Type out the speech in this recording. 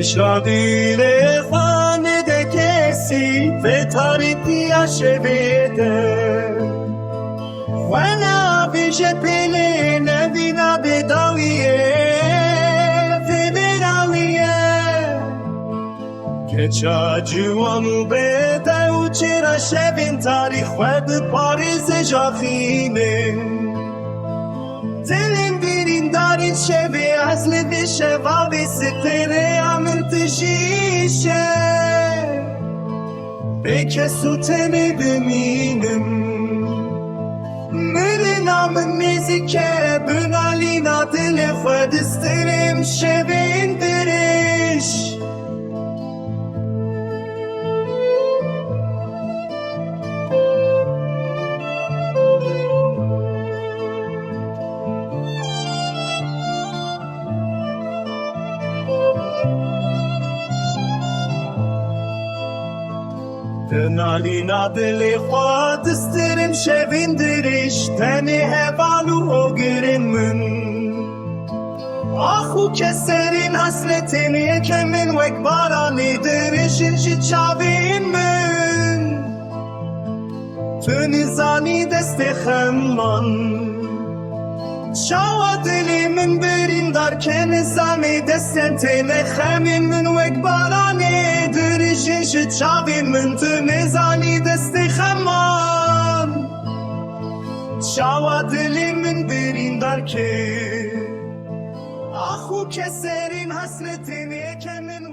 شادیله خانده کسی به تاریخی شبیده و نبیش پله ندینا بداویه فدرالیه که چاجوانو بده و چرا شبین تاریخ و به پاریز جاخینه دلم برین دارین شبه اصل دشه و به ستره امن تشیشه به کسو تنه بمینم مرن امن میزی که بنالینا دل خود استرم شبه این برش Nalina dili xwad isterim şevindiriş Tenê heval û hogirin min Ax û keserên hasretên yeke min Wek baranê dirêjin ji çavên min Tu nizanî destê xemman Çawa dilê min birîndar ke nizamê destên têne xemên min Wek baranê dirêjin ji çavên min Tu nizanî destê xemman Çawa dilê min birîndar ke Ax û keserên hasretên yeke min